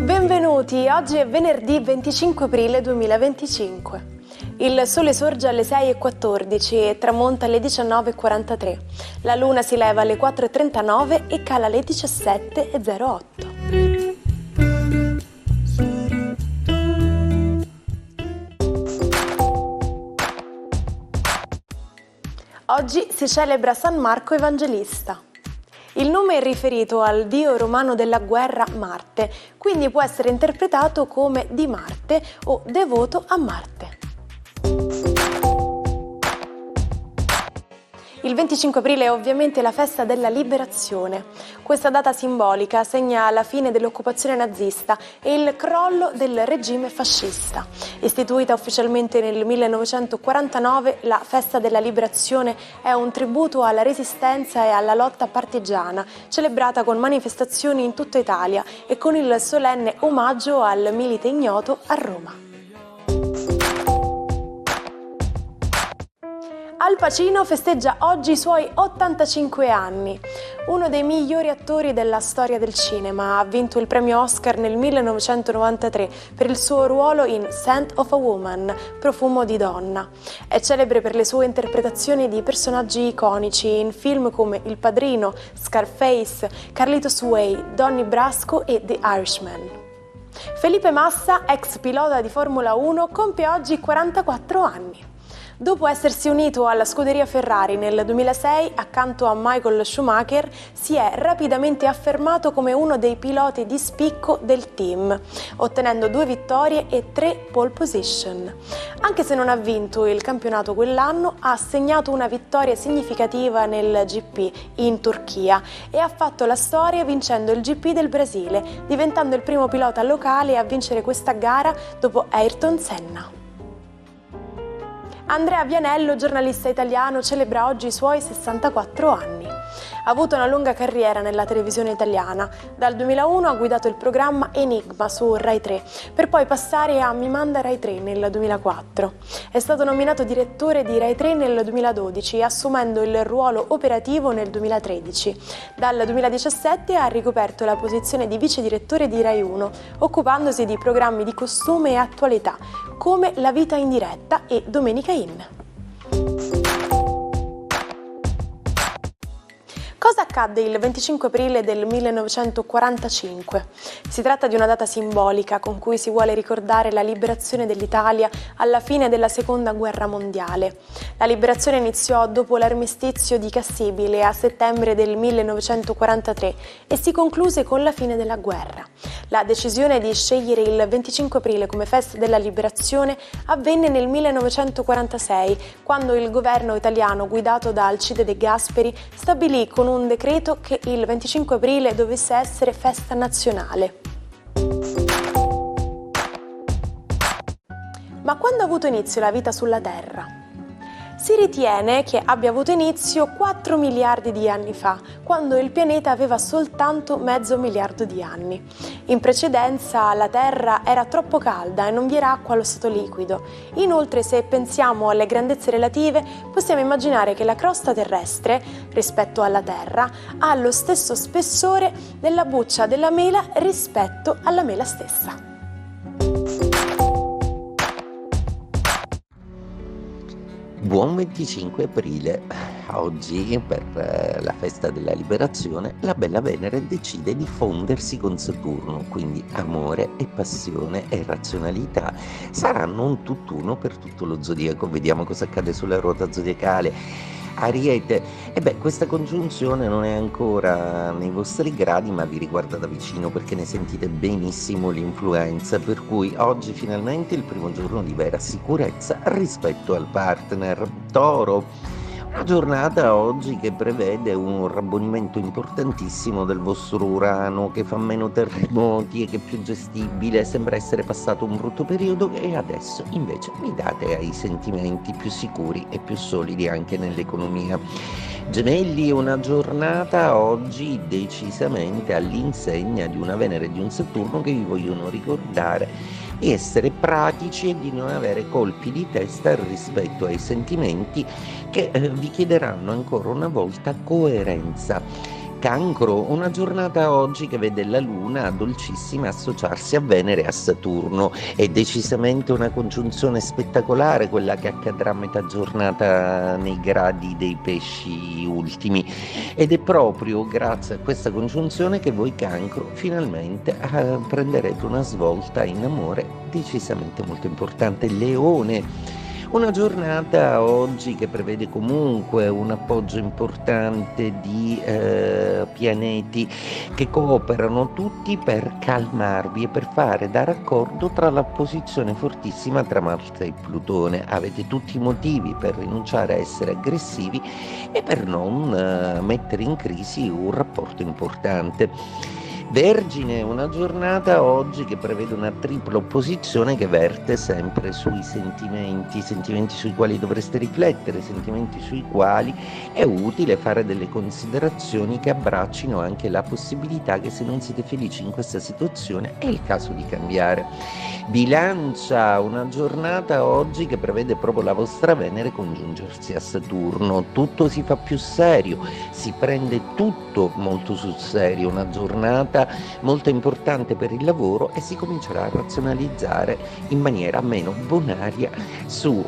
Benvenuti, oggi è venerdì 25 aprile 2025. Il sole sorge alle 6:14 e tramonta alle 19:43. La luna si leva alle 4:39 e cala alle 17:08. Oggi si celebra San Marco Evangelista. Il nome è riferito al dio romano della guerra Marte, quindi può essere interpretato come di Marte o devoto a Marte. Il 25 aprile è ovviamente la festa della liberazione. Questa data simbolica segna la fine dell'occupazione nazista e il crollo del regime fascista. Istituita ufficialmente nel 1949, la festa della liberazione è un tributo alla resistenza e alla lotta partigiana, celebrata con manifestazioni in tutta Italia e con il solenne omaggio al milite ignoto a Roma. Al Pacino festeggia oggi i suoi 85 anni. Uno dei migliori attori della storia del cinema, ha vinto il premio Oscar nel 1993 per il suo ruolo in Scent of a Woman, Profumo di donna. È celebre per le sue interpretazioni di personaggi iconici in film come Il Padrino, Scarface, Carlitos Way, Donnie Brasco e The Irishman. Felipe Massa, ex pilota di Formula 1, compie oggi 44 anni. Dopo essersi unito alla scuderia Ferrari nel 2006 accanto a Michael Schumacher, si è rapidamente affermato come uno dei piloti di spicco del team, ottenendo 2 vittorie e 3 pole position. Anche se non ha vinto il campionato quell'anno, ha segnato una vittoria significativa nel GP in Turchia e ha fatto la storia vincendo il GP del Brasile, diventando il primo pilota locale a vincere questa gara dopo Ayrton Senna. Andrea Vianello, giornalista italiano, celebra oggi i suoi 64 anni. Ha avuto una lunga carriera nella televisione italiana. Dal 2001 ha guidato il programma Enigma su Rai 3, per poi passare a Mi Manda Rai 3 nel 2004. È stato nominato direttore di Rai 3 nel 2012, assumendo il ruolo operativo nel 2013. Dal 2017 ha ricoperto la posizione di vice direttore di Rai 1, occupandosi di programmi di costume e attualità, come La vita in diretta e Domenica In. Cosa accadde il 25 aprile del 1945? Si tratta di una data simbolica con cui si vuole ricordare la liberazione dell'Italia alla fine della Seconda Guerra Mondiale. La liberazione iniziò dopo l'armistizio di Cassibile a settembre del 1943 e si concluse con la fine della guerra. La decisione di scegliere il 25 aprile come festa della liberazione avvenne nel 1946, quando il governo italiano guidato da Alcide De Gasperi stabilì con un decreto che il 25 aprile dovesse essere festa nazionale. Ma quando ha avuto inizio la vita sulla Terra? Si ritiene che abbia avuto inizio 4 miliardi di anni fa, quando il pianeta aveva soltanto mezzo miliardo di anni. In precedenza la Terra era troppo calda e non vi era acqua allo stato liquido. Inoltre, se pensiamo alle grandezze relative, possiamo immaginare che la crosta terrestre, rispetto alla Terra, ha lo stesso spessore della buccia della mela rispetto alla mela stessa. Buon 25 aprile, oggi per la festa della liberazione la bella Venere decide di fondersi con Saturno, quindi amore e passione e razionalità saranno un tutt'uno per tutto lo zodiaco. Vediamo cosa accade sulla ruota zodiacale. Ariete, questa congiunzione non è ancora nei vostri gradi, ma vi riguarda da vicino perché ne sentite benissimo l'influenza, per cui oggi finalmente il primo giorno di vera sicurezza rispetto al partner. Toro, una giornata oggi che prevede un rabbonimento importantissimo del vostro Urano, che fa meno terremoti e che è più gestibile. Sembra essere passato un brutto periodo e adesso invece vi date ai sentimenti più sicuri e più solidi anche nell'economia. Gemelli, una giornata oggi decisamente all'insegna di una Venere e di un Saturno che vi vogliono ricordare di essere pratici e di non avere colpi di testa rispetto ai sentimenti che vi chiederanno ancora una volta coerenza. Cancro, una giornata oggi che vede la Luna dolcissima associarsi a Venere e a Saturno. È decisamente una congiunzione spettacolare quella che accadrà a metà giornata nei gradi dei pesci ultimi, ed è proprio grazie a questa congiunzione che voi Cancro finalmente prenderete una svolta in amore decisamente molto importante. Leone, una giornata oggi che prevede comunque un appoggio importante di pianeti che cooperano tutti per calmarvi e per fare da raccordo tra la posizione fortissima tra Marte e Plutone. Avete tutti i motivi per rinunciare a essere aggressivi e per non mettere in crisi un rapporto importante. Vergine, una giornata oggi che prevede una tripla opposizione che verte sempre sui sentimenti sui quali dovreste riflettere, sentimenti sui quali è utile fare delle considerazioni che abbraccino anche la possibilità che se non siete felici in questa situazione è il caso di cambiare. Bilancia, una giornata oggi che prevede proprio la vostra Venere congiungersi a Saturno, tutto si fa più serio, si prende tutto molto sul serio, una giornata molto importante per il lavoro e si comincerà a razionalizzare in maniera meno bonaria su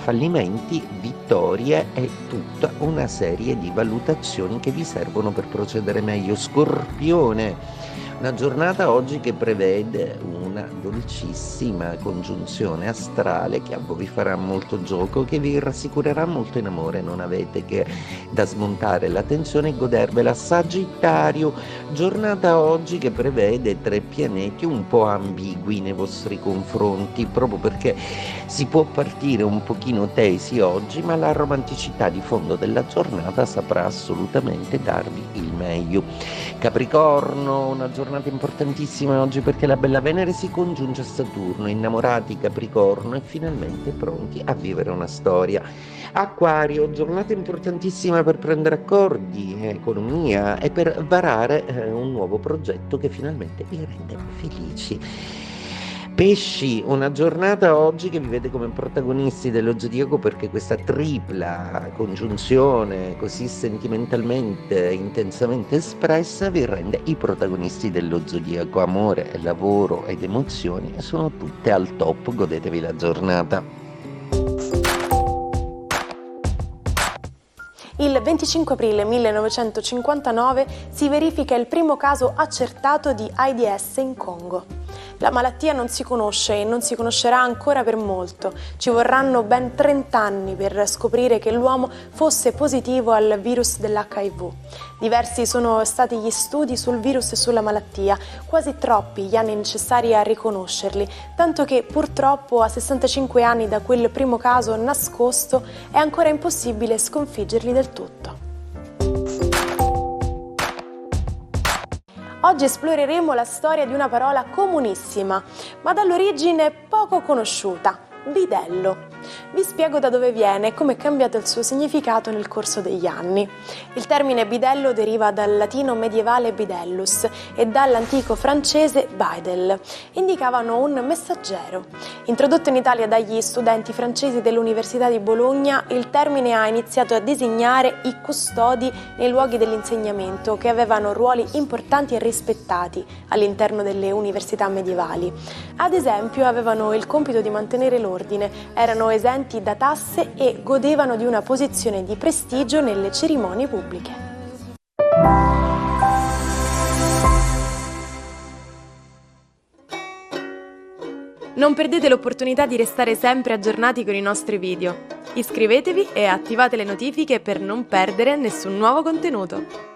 fallimenti, vittorie e tutta una serie di valutazioni che vi servono per procedere meglio. Scorpione, una giornata oggi che prevede una dolcissima congiunzione astrale che a voi vi farà molto gioco, che vi rassicurerà molto in amore, non avete che da smontare la tensione e godervela. Sagittario, giornata oggi che prevede 3 pianeti un po' ambigui nei vostri confronti, proprio perché si può partire un pochino tesi oggi, ma la romanticità di fondo della giornata saprà assolutamente darvi il meglio. Capricorno, una giornata importantissima oggi perché la bella Venere si congiunge a Saturno, innamorati Capricorno e finalmente pronti a vivere una storia. Acquario, giornata importantissima per prendere accordi, economia e per varare un nuovo progetto che finalmente vi rende felici. Pesci, una giornata oggi che vi vede come protagonisti dello zodiaco perché questa tripla congiunzione così sentimentalmente, intensamente espressa vi rende i protagonisti dello zodiaco. Amore, lavoro ed emozioni sono tutte al top, godetevi la giornata. Il 25 aprile 1959 si verifica il primo caso accertato di AIDS in Congo. La malattia non si conosce e non si conoscerà ancora per molto. Ci vorranno ben 30 anni per scoprire che l'uomo fosse positivo al virus dell'HIV. Diversi sono stati gli studi sul virus e sulla malattia, quasi troppi gli anni necessari a riconoscerli, tanto che purtroppo a 65 anni da quel primo caso nascosto è ancora impossibile sconfiggerli del tutto. Oggi esploreremo la storia di una parola comunissima, ma dall'origine poco conosciuta, bidello. Vi spiego da dove viene e come è cambiato il suo significato nel corso degli anni. Il termine bidello deriva dal latino medievale bidellus e dall'antico francese bidel. Indicavano un messaggero. Introdotto in Italia dagli studenti francesi dell'Università di Bologna, il termine ha iniziato a designare i custodi nei luoghi dell'insegnamento che avevano ruoli importanti e rispettati all'interno delle università medievali. Ad esempio, avevano il compito di mantenere l'ordine, erano esenti da tasse e godevano di una posizione di prestigio nelle cerimonie pubbliche. Non perdete l'opportunità di restare sempre aggiornati con i nostri video. Iscrivetevi e attivate le notifiche per non perdere nessun nuovo contenuto.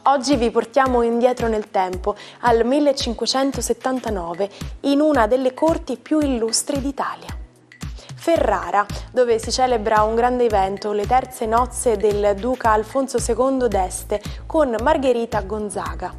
Oggi vi portiamo indietro nel tempo, al 1579, in una delle corti più illustri d'Italia. Ferrara, dove si celebra un grande evento, le terze nozze del duca Alfonso II d'Este con Margherita Gonzaga.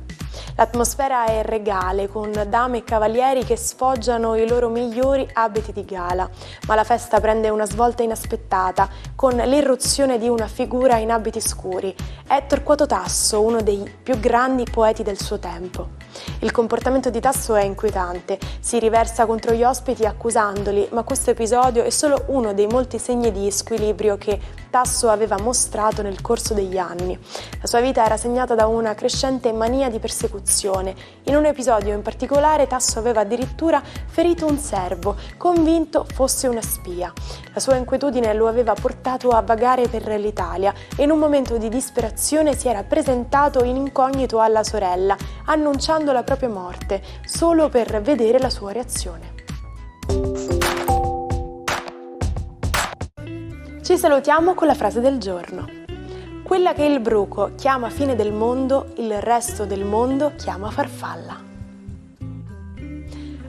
L'atmosfera è regale, con dame e cavalieri che sfoggiano i loro migliori abiti di gala, ma la festa prende una svolta inaspettata, con l'irruzione di una figura in abiti scuri. È Torquato Tasso, uno dei più grandi poeti del suo tempo. Il comportamento di Tasso è inquietante, si riversa contro gli ospiti accusandoli, ma questo episodio è solo uno dei molti segni di squilibrio che Tasso aveva mostrato nel corso degli anni. La sua vita era segnata da una crescente mania di persecuzione. In un episodio in particolare Tasso aveva addirittura ferito un servo, convinto fosse una spia. La sua inquietudine lo aveva portato a vagare per l'Italia e in un momento di disperazione si era presentato in incognito alla sorella, annunciando la propria morte, solo per vedere la sua reazione. Ci salutiamo con la frase del giorno. Quella che il bruco chiama fine del mondo, il resto del mondo chiama farfalla.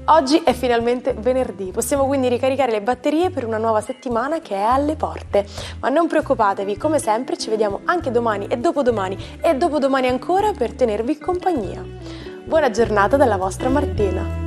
Oggi è finalmente venerdì, possiamo quindi ricaricare le batterie per una nuova settimana che è alle porte. Ma non preoccupatevi, come sempre ci vediamo anche domani e dopodomani ancora per tenervi compagnia. Buona giornata dalla vostra Martina.